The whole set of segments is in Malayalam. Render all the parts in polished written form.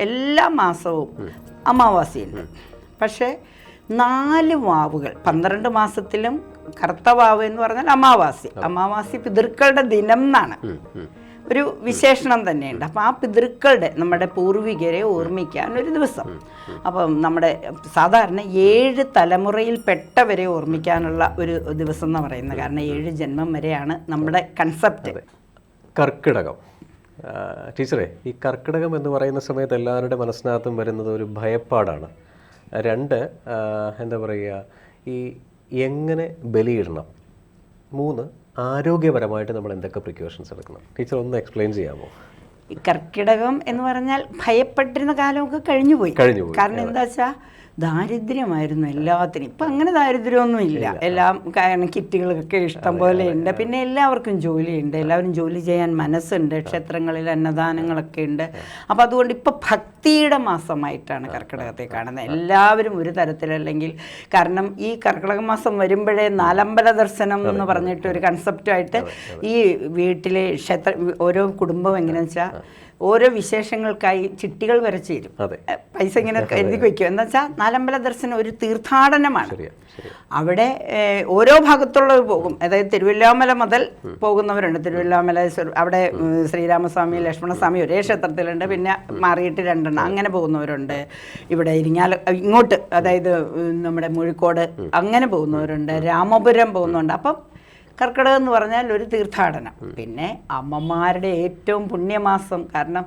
എല്ലാ മാസവും അമാവാസിയുണ്ട്. പക്ഷേ 4 വാവുകൾ 12 മാസത്തിലും കറുത്ത വാവ് എന്ന് പറഞ്ഞാൽ അമാവാസി പിതൃക്കളുടെ ദിനം എന്നാണ് ഒരു വിശേഷണം തന്നെയുണ്ട്. അപ്പം ആ പിതൃക്കളുടെ നമ്മുടെ പൂർവികരെ ഓർമ്മിക്കാൻ ഒരു ദിവസം. അപ്പം നമ്മുടെ സാധാരണ 7 തലമുറയിൽ പെട്ടവരെ ഓർമ്മിക്കാനുള്ള ഒരു ദിവസം എന്ന് പറയുന്നത്. കാരണം 7 ജന്മം വരെയാണ് നമ്മുടെ കൺസെപ്റ്റ്. കർക്കിടകം ടീച്ചറെ, ഈ കർക്കിടകം എന്ന് പറയുന്ന സമയത്ത് എല്ലാവരുടെ മനസ്സിനകത്തും വരുന്നത് ഒരു ഭയപ്പാടാണ്. 2 എന്താ പറയുക, ഈ എങ്ങനെ ബലിയിടണം. 3 ആരോഗ്യപരമായിട്ട് നമ്മൾ എന്തൊക്കെ പ്രിക്കോഷൻസ് എടുക്കണം. ടീച്ചർ ഒന്ന് എക്സ്പ്ലെയിൻ ചെയ്യാമോ? കർക്കിടകം എന്ന് പറഞ്ഞാൽ ഭയപ്പെട്ടിരുന്ന കാലമൊക്കെ കഴിഞ്ഞുപോയി. കാരണം എന്താ വെച്ചാൽ ദാരിദ്ര്യമായിരുന്നു എല്ലാത്തിനും. ഇപ്പം അങ്ങനെ ദാരിദ്ര്യമൊന്നും ഇല്ല. എല്ലാം കിറ്റുകളൊക്കെ ഇഷ്ടം പോലെ ഉണ്ട്. പിന്നെ എല്ലാവർക്കും ജോലിയുണ്ട്, എല്ലാവരും ജോലി ചെയ്യാൻ മനസ്സുണ്ട്, ക്ഷേത്രങ്ങളിൽ അന്നദാനങ്ങളൊക്കെ ഉണ്ട്. അപ്പം അതുകൊണ്ട് ഇപ്പം ഭക്തിയുടെ മാസമായിട്ടാണ് കർക്കിടകത്തെ കാണുന്നത്. എല്ലാവരും ഒരു തരത്തിലല്ലെങ്കിൽ, കാരണം ഈ കർക്കിടക മാസം വരുമ്പോഴേ നാലമ്പല ദർശനം എന്ന് പറഞ്ഞിട്ട് ഒരു കൺസെപ്റ്റായിട്ട് ഈ വീട്ടിലെ ഓരോ കുടുംബം എങ്ങനെയാണെന്ന് വെച്ചാൽ ഓരോ വിശേഷങ്ങൾക്കായി ചിട്ടികൾ വരച്ചു തരും. പൈസ ഇങ്ങനെ എഴുതി വയ്ക്കും. എന്ന് വെച്ചാൽ നാലമ്പല ദർശനം ഒരു തീർത്ഥാടനമാണ്. അവിടെ ഓരോ ഭാഗത്തുള്ളവർ പോകും. അതായത് തിരുവല്ലാമല മുതൽ പോകുന്നവരുണ്ട്. തിരുവല്ലാമല അവിടെ ശ്രീരാമസ്വാമി ലക്ഷ്മണസ്വാമി ഒരേ ക്ഷേത്രത്തിലുണ്ട്. പിന്നെ മാറിയിട്ട് 2 അങ്ങനെ പോകുന്നവരുണ്ട്. ഇവിടെ ഇങ്ങോട്ട് അതായത് നമ്മുടെ മുഴിക്കോട് അങ്ങനെ പോകുന്നവരുണ്ട്. രാമപുരം പോകുന്നുണ്ട്. അപ്പം കർക്കിടകം എന്ന് പറഞ്ഞാൽ ഒരു തീർത്ഥാടനം. പിന്നെ അമ്മമാരുടെ ഏറ്റവും പുണ്യമാസം. കാരണം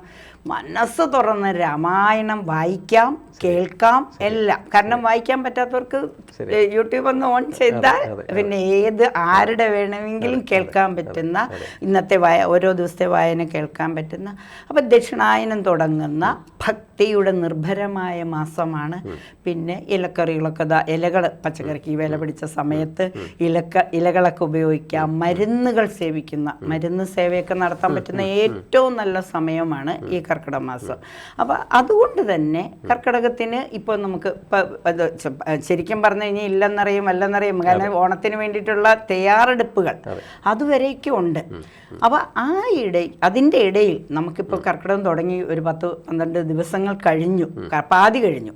മനസ്സ് തുറന്ന് രാമായണം വായിക്കാം, കേൾക്കാം, എല്ലാം. കാരണം വായിക്കാൻ പറ്റാത്തവർക്ക് യൂട്യൂബ് ഒന്ന് ഓൺ ചെയ്താൽ പിന്നെ ആരുടെ വേണമെങ്കിലും കേൾക്കാൻ പറ്റുന്ന, ഇന്നത്തെ ഓരോ ദിവസത്തെ വായന കേൾക്കാൻ പറ്റുന്ന. അപ്പം ദക്ഷിണായനം തുടങ്ങുന്ന ഭക്തിയുടെ നിർഭരമായ മാസമാണ്. പിന്നെ ഇലക്കറികളൊക്കെ ഇലകൾ, പച്ചക്കറിക്ക് വില പിടിച്ച സമയത്ത് ഇലകളൊക്കെ ഉപയോഗിക്കാം. മരുന്നുകൾ സേവിക്കുന്ന, മരുന്ന് സേവയൊക്കെ നടത്താൻ പറ്റുന്ന ഏറ്റവും നല്ല സമയമാണ് ഈ കർക്കിടക മാസം. അപ്പം അതുകൊണ്ട് തന്നെ കർക്കിടകത്തിന് ഇപ്പോൾ നമുക്ക് ശരിക്കും പറഞ്ഞു കഴിഞ്ഞാൽ ഇല്ലെന്നറിയും അല്ലെന്നറിയും. കാരണം ഓണത്തിന് വേണ്ടിയിട്ടുള്ള തയ്യാറെടുപ്പുകൾ അതുവരെയൊക്കെ ഉണ്ട്. അപ്പോൾ അതിൻ്റെ ഇടയിൽ നമുക്കിപ്പോൾ കർക്കിടകം തുടങ്ങി ഒരു 10-12 ദിവസങ്ങൾ കഴിഞ്ഞു, പാതി കഴിഞ്ഞു.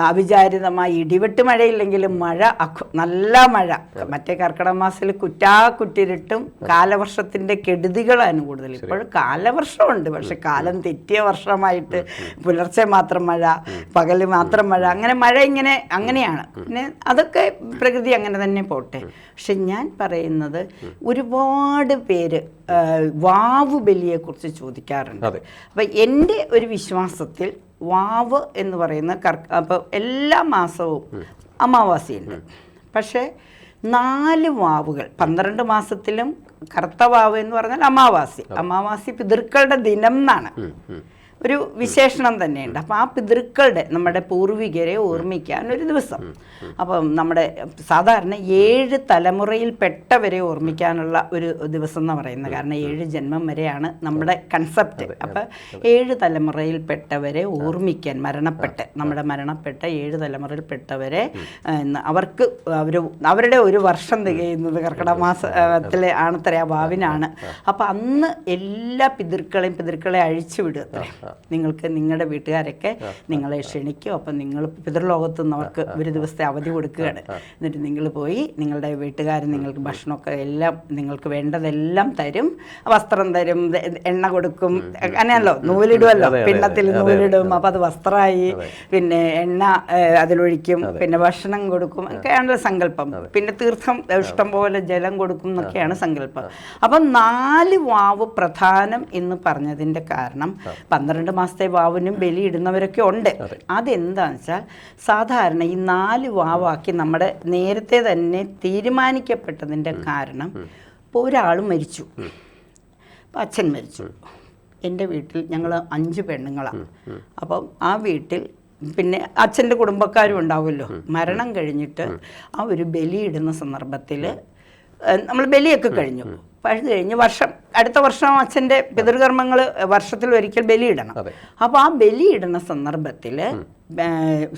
അവിചാരിതമായി ഇടിവെട്ട് മഴയില്ലെങ്കിലും നല്ല മഴ. മറ്റേ കർക്കിടക മാസത്തിൽ കുറ്റിരിട്ടും കാലവർഷത്തിൻ്റെ കെടുതികളാണ് കൂടുതൽ. ഇപ്പോഴും കാലവർഷമുണ്ട്, പക്ഷെ കാലം തെറ്റിയ വർഷമായിട്ട് പുലർച്ചെ മാത്രം മഴ, പകല് മാത്രം മഴ, അങ്ങനെ മഴ അങ്ങനെയാണ്. പിന്നെ അതൊക്കെ പ്രകൃതി അങ്ങനെ തന്നെ പോട്ടെ. പക്ഷെ ഞാൻ പറയുന്നത്, ഒരുപാട് പേര് വാവ് ബലിയെക്കുറിച്ച് ചോദിക്കാറുണ്ട്. അപ്പം എൻ്റെ ഒരു വിശ്വാസത്തിൽ വാവ് എന്ന് പറയുന്ന അപ്പോൾ എല്ലാ മാസവും അമാവാസിയുണ്ട്. പക്ഷേ 4 വാവുകൾ 12 മാസത്തിലും കറുത്ത വാവ് എന്ന് പറഞ്ഞാൽ അമാവാസി പിതൃക്കളുടെ ദിനം എന്നാണ് ഒരു വിശേഷണം തന്നെയുണ്ട്. അപ്പം ആ പിതൃക്കളുടെ നമ്മുടെ പൂർവികരെ ഓർമ്മിക്കാൻ ഒരു ദിവസം. അപ്പം നമ്മുടെ സാധാരണ 7 തലമുറയിൽ പെട്ടവരെ ഓർമ്മിക്കാനുള്ള ഒരു ദിവസം എന്ന് പറയുന്നത്. കാരണം 7 ജന്മം വരെയാണ് നമ്മുടെ കൺസെപ്റ്റ്. അപ്പം 7 തലമുറയിൽ പെട്ടവരെ ഓർമ്മിക്കാൻ, നമ്മുടെ മരണപ്പെട്ട 7 തലമുറയിൽ പെട്ടവരെ അവർക്ക് അവരുടെ ഒരു വർഷം തികയുന്നത് കർക്കിടക മാസത്തിലെ ആണത്രേ, ആ വാവിനാണ്. അപ്പം അന്ന് എല്ലാ പിതൃക്കളെ അഴിച്ചു വിടുക. നിങ്ങൾക്ക് നിങ്ങളുടെ വീട്ടുകാരൊക്കെ നിങ്ങളെ ക്ഷണിക്കും. അപ്പം നിങ്ങൾ പിതൃലോകത്ത് നിന്ന് അവർക്ക് ഒരു ദിവസത്തെ അവധി കൊടുക്കുകയാണ്. എന്നിട്ട് നിങ്ങൾ പോയി നിങ്ങളുടെ വീട്ടുകാർ നിങ്ങൾക്ക് ഭക്ഷണമൊക്കെ എല്ലാം നിങ്ങൾക്ക് വേണ്ടതെല്ലാം തരും, വസ്ത്രം തരും, എണ്ണ കൊടുക്കും. അങ്ങനെയല്ലോ, നൂലിടുമല്ലോ, പിണ്ണത്തിൽ നൂലിടും. അപ്പം അത് വസ്ത്രമായി, പിന്നെ എണ്ണ അതിലൊഴിക്കും, പിന്നെ ഭക്ഷണം കൊടുക്കും, ഒക്കെയാണല്ലോ സങ്കല്പം. പിന്നെ തീർത്ഥം ഇഷ്ടംപോലെ ജലം കൊടുക്കും എന്നൊക്കെയാണ് സങ്കല്പം. അപ്പം 4 വാവ് പ്രധാനം എന്ന് പറഞ്ഞതിൻ്റെ കാരണം 12 മാസത്തെ വാവിനും ബലിയിടുന്നവരൊക്കെ ഉണ്ട്. അതെന്താണെന്ന് വെച്ചാൽ സാധാരണ ഈ 4 വാവാക്കി നമ്മുടെ നേരത്തെ തന്നെ തീരുമാനിക്കപ്പെട്ടതിൻ്റെ കാരണം, ഇപ്പോൾ ഒരാൾ മരിച്ചു, ഇപ്പം അച്ഛൻ മരിച്ചു. എൻ്റെ വീട്ടിൽ ഞങ്ങൾ 5 പെണ്ണുങ്ങളാണ്. അപ്പം ആ വീട്ടിൽ പിന്നെ അച്ഛൻ്റെ കുടുംബക്കാരും ഉണ്ടാവുമല്ലോ. മരണം കഴിഞ്ഞിട്ട് ആ ഒരു ബലിയിടുന്ന സന്ദർഭത്തിൽ നമ്മൾ ബലിയൊക്കെ കഴിഞ്ഞു, കഴിഞ്ഞ് അടുത്ത വർഷം അച്ഛൻ്റെ പിതൃകർമ്മങ്ങൾ വർഷത്തിൽ ഒരിക്കൽ ബലിയിടണം. അപ്പോൾ ആ ബലിയിടുന്ന സന്ദർഭത്തിൽ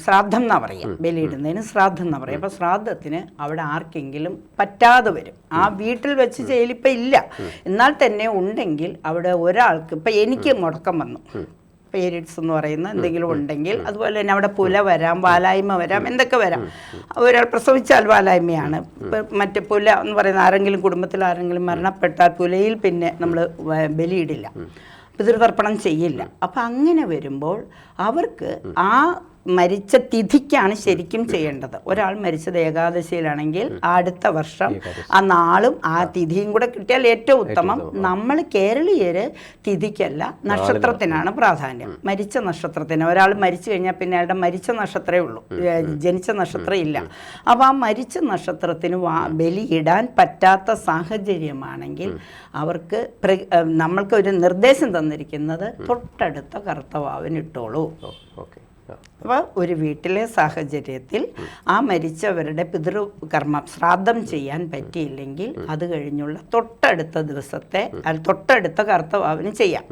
ശ്രാദ്ധം എന്നാ പറയുക, ബലിയിടുന്നതിന് ശ്രാദ്ധം എന്നാ പറയുക. അപ്പോൾ ശ്രാദ്ധത്തിന് അവിടെ ആർക്കെങ്കിലും പറ്റാതെ വരും. ആ വീട്ടിൽ വെച്ച് ചെയ്യലിപ്പോൾ ഇല്ല, എന്നാൽ തന്നെ ഉണ്ടെങ്കിൽ അവിടെ ഒരാൾക്ക്, ഇപ്പം എനിക്ക് മുടക്കം വന്നു, പീരീഡ്സ് എന്ന് പറയുന്ന എന്തെങ്കിലും ഉണ്ടെങ്കിൽ, അതുപോലെ തന്നെ അവിടെ പുല വരാം, വാലായ്മ വരാം, എന്തൊക്കെ വരാം. ഒരാൾ പ്രസവിച്ചാൽ വാലായ്മയാണ്. മറ്റേ പുല എന്ന് പറയുന്ന ആരെങ്കിലും കുടുംബത്തിൽ ആരെങ്കിലും മരണപ്പെട്ടാൽ പുലയിൽ പിന്നെ നമ്മൾ ബലിയിടില്ല, പിതൃതർപ്പണം ചെയ്യില്ല. അപ്പം അങ്ങനെ വരുമ്പോൾ അവർക്ക് ആ മരിച്ച തിഥിക്കാണ് ശരിക്കും ചെയ്യേണ്ടത്. ഒരാൾ മരിച്ചത് ഏകാദശിയിലാണെങ്കിൽ അടുത്ത വർഷം ആ നാളും ആ തിഥിയും കൂടെ കിട്ടിയാൽ ഏറ്റവും ഉത്തമം. നമ്മൾ കേരളീയര് തിഥിക്കല്ല, നക്ഷത്രത്തിനാണ് പ്രാധാന്യം. മരിച്ച നക്ഷത്രത്തിന്. ഒരാൾ മരിച്ചു കഴിഞ്ഞാൽ പിന്നെ അയാളുടെ മരിച്ച നക്ഷത്രമേ ഉള്ളൂ, ജനിച്ച നക്ഷത്രം ഇല്ല. അപ്പോൾ ആ മരിച്ച നക്ഷത്രത്തിന് ബലിയിടാൻ പറ്റാത്ത സാഹചര്യമാണെങ്കിൽ അവർക്ക് നമ്മൾക്ക് ഒരു നിർദ്ദേശം തന്നിരിക്കുന്നത് തൊട്ടടുത്ത കറുത്തവാവിന് ഇട്ടോളൂ. അപ്പോൾ ഒരു വീട്ടിലെ സാഹചര്യത്തിൽ ആ മരിച്ചവരുടെ പിതൃകർമ്മം ശ്രാദ്ധം ചെയ്യാൻ പറ്റിയില്ലെങ്കിൽ അത് കഴിഞ്ഞുള്ള തൊട്ടടുത്ത ദിവസത്തെ തൊട്ടടുത്ത കറുത്തവാവിന് ചെയ്യാം.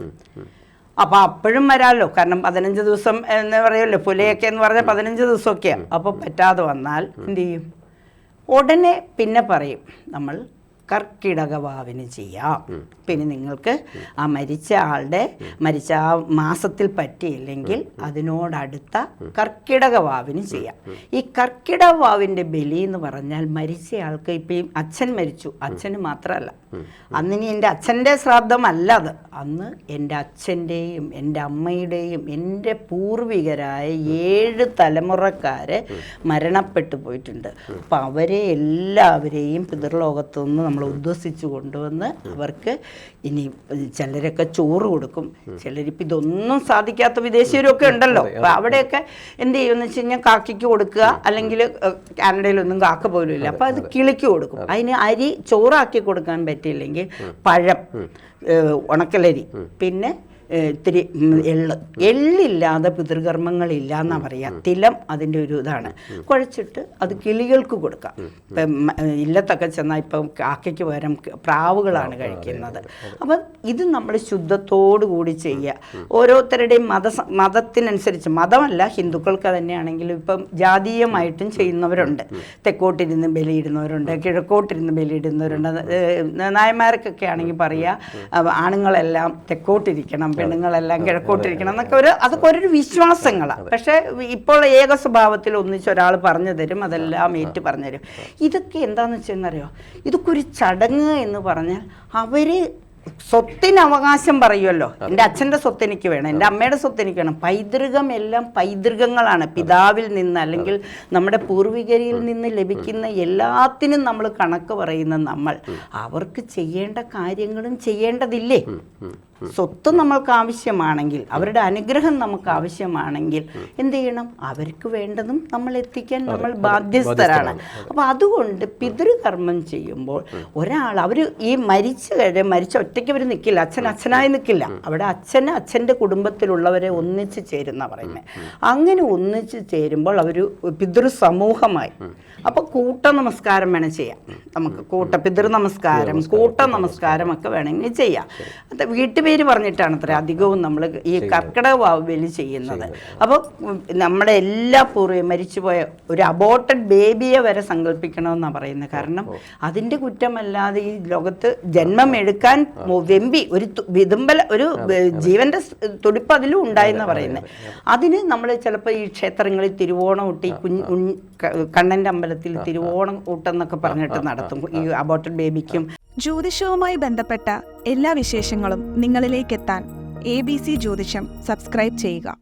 അപ്പോൾ അപ്പോഴും വരാമല്ലോ, കാരണം 15 ദിവസം എന്ന് പറയുമല്ലോ, പുലയൊക്കെ എന്ന് പറഞ്ഞാൽ 15 ദിവസമൊക്കെയാണ്. അപ്പോൾ പറ്റാതെ വന്നാൽ എന്തു ചെയ്യും? ഉടനെ പിന്നെ പറയും നമ്മൾ കർക്കിടകവാവിന് ചെയ്യാം. പിന്നെ നിങ്ങൾക്ക് ആ മരിച്ച ആളുടെ മരിച്ച ആ മാസത്തിൽ പറ്റിയില്ലെങ്കിൽ അതിനോടടുത്ത കർക്കിടകവാവിന് ചെയ്യാം. ഈ കർക്കിടകവാവിൻ്റെ ബലി എന്ന് പറഞ്ഞാൽ മരിച്ചയാൾക്ക് ഇപ്പം അച്ഛൻ മരിച്ചു, അച്ഛന് മാത്രമല്ല, അന്നിനി എൻ്റെ അച്ഛൻ്റെ ശ്രാദ്ധമല്ല അത്, അന്ന് എൻ്റെ അച്ഛൻ്റെയും എൻ്റെ അമ്മയുടെയും എൻ്റെ പൂർവികരായ 7 തലമുറക്കാര് മരണപ്പെട്ടു പോയിട്ടുണ്ട്. അപ്പം അവരെ എല്ലാവരെയും പിതൃലോകത്തു നിന്ന് നമ്മൾ ഉദ്വസിച്ചു കൊണ്ടുവന്ന് അവർക്ക് ഇനി ചിലരൊക്കെ ചോറ് കൊടുക്കും. ചിലരിപ്പോൾ ഇതൊന്നും സാധിക്കാത്ത വിദേശീയരൊക്കെ ഉണ്ടല്ലോ. അപ്പം അവിടെയൊക്കെ എന്ത് ചെയ്യുമെന്ന് വെച്ച് കഴിഞ്ഞാൽ കാക്കയ്ക്ക് കൊടുക്കുക, അല്ലെങ്കിൽ കാനഡയിലൊന്നും കാക്ക പോലും ഇല്ല, അപ്പം അത് കിളിക്ക് കൊടുക്കും. അതിന് അരി ചോറാക്കി കൊടുക്കാൻ പറ്റിയില്ലെങ്കിൽ പഴം, ഉണക്കലരി, പിന്നെ ഇത്തിരി എള്ളില്ലാതെ പിതൃകർമ്മങ്ങളില്ല എന്നാണ് പറയുക. തിലം അതിൻ്റെ ഒരു ഇതാണ്. കുഴച്ചിട്ട് അത് കിളികൾക്ക് കൊടുക്കാം. ഇപ്പം ഇല്ലത്തൊക്കെ ചെന്നാൽ ഇപ്പം കാക്കയ്ക്ക് പകരം പ്രാവുകളാണ് കഴിക്കുന്നത്. അപ്പം ഇത് നമ്മൾ ശുദ്ധത്തോടു കൂടി ചെയ്യുക. ഓരോരുത്തരുടെയും മതത്തിനനുസരിച്ച്, മതമല്ല ഹിന്ദുക്കൾക്ക് തന്നെയാണെങ്കിലും ഇപ്പം ജാതീയമായിട്ടും ചെയ്യുന്നവരുണ്ട്. തെക്കോട്ടിരുന്ന് ബലിയിടുന്നവരുണ്ട്, കിഴക്കോട്ടിരുന്ന് ബലിയിടുന്നവരുണ്ട്. നായന്മാർക്കൊക്കെ ആണെങ്കിൽ പറയുക ആണുങ്ങളെല്ലാം തെക്കോട്ടിരിക്കണം, പെണ്ണുങ്ങളെല്ലാം കിഴക്കോട്ടിരിക്കണം എന്നൊക്കെ അതൊക്കെ ഒരു വിശ്വാസങ്ങളാണ്. പക്ഷേ ഇപ്പോൾ ഏക സ്വഭാവത്തിൽ ഒന്നിച്ചൊരാൾ പറഞ്ഞു തരും, അതെല്ലാം ഏറ്റു പറഞ്ഞു തരും. ഇതൊക്കെ എന്താണെന്ന് വെച്ചെന്നറിയോ, ഇതൊക്കെ ഒരു ചടങ്ങ് എന്ന് പറഞ്ഞാൽ അവർ സ്വത്തിന് അവകാശം പറയുമല്ലോ. എൻ്റെ അച്ഛൻ്റെ സ്വത്ത് എനിക്ക് വേണം, എൻ്റെ അമ്മയുടെ സ്വത്ത് എനിക്ക് വേണം. പൈതൃകം എല്ലാം പൈതൃകങ്ങളാണ്. പിതാവിൽ നിന്ന് അല്ലെങ്കിൽ നമ്മുടെ പൂർവികരിൽ നിന്ന് ലഭിക്കുന്ന എല്ലാത്തിനും നമ്മൾ കണക്ക് പറയുന്ന നമ്മൾ അവർക്ക് ചെയ്യേണ്ട കാര്യങ്ങളും ചെയ്യേണ്ടതില്ലേ? സ്വത്ത് നമ്മൾക്ക് ആവശ്യമാണെങ്കിൽ, അവരുടെ അനുഗ്രഹം നമുക്ക് ആവശ്യമാണെങ്കിൽ എന്ത് ചെയ്യണം? അവർക്ക് വേണ്ടതും നമ്മൾ എത്തിക്കാൻ നമ്മൾ ബാധ്യസ്ഥരാണ്. അപ്പോൾ അതുകൊണ്ട് പിതൃകർമ്മം ചെയ്യുമ്പോൾ ഒരാൾ ഈ മരിച്ച ഒറ്റയ്ക്ക് അവർ നിൽക്കില്ല, അച്ഛനായി നിൽക്കില്ല. അവിടെ അച്ഛൻ്റെ കുടുംബത്തിലുള്ളവരെ ഒന്നിച്ച് ചേരുന്ന പറയുന്നത്. അങ്ങനെ ഒന്നിച്ച് ചേരുമ്പോൾ അവർ പിതൃസമൂഹമായി. അപ്പോൾ കൂട്ട നമസ്കാരം വേണം ചെയ്യാം. നമുക്ക് പിതൃ നമസ്കാരം, കൂട്ട നമസ്കാരം ഒക്കെ വേണമെങ്കിൽ ചെയ്യാം. അത് വീട്ടുപേര് പറഞ്ഞിട്ടാണ് അത്ര അധികവും നമ്മൾ ഈ കർക്കിടക വാവ് ബലി ചെയ്യുന്നത്. അപ്പോൾ നമ്മുടെ എല്ലാ പൂർവ്വം മരിച്ചുപോയ ഒരു അബോർട്ടഡ് ബേബിയെ വരെ സങ്കല്പിക്കണമെന്നാണ് പറയുന്നത്. കാരണം അതിൻ്റെ കുറ്റമല്ലാതെ ഈ ലോകത്ത് ജന്മം എടുക്കാൻ വെമ്പി ഒരു ഒരു ജീവന്റെ തുടിപ്പ് അതിലും ഉണ്ടായെന്ന് പറയുന്നത്. അതിന് നമ്മൾ ചിലപ്പോൾ ഈ ക്ഷേത്രങ്ങളിൽ തിരുവോണം ഊട്ടി കണ്ണൻ്റെ അമ്പലത്തിൽ തിരുവോണം ഊട്ടെന്നൊക്കെ പറഞ്ഞിട്ട് നടത്തും ഈ അബോർട്ടഡ് ബേബിക്കും. ജ്യോതിഷവുമായി ബന്ധപ്പെട്ട എല്ലാ വിശേഷങ്ങളും നിങ്ങളിലേക്കെത്താൻ ABC ജ്യോതിഷം സബ്സ്ക്രൈബ് ചെയ്യുക.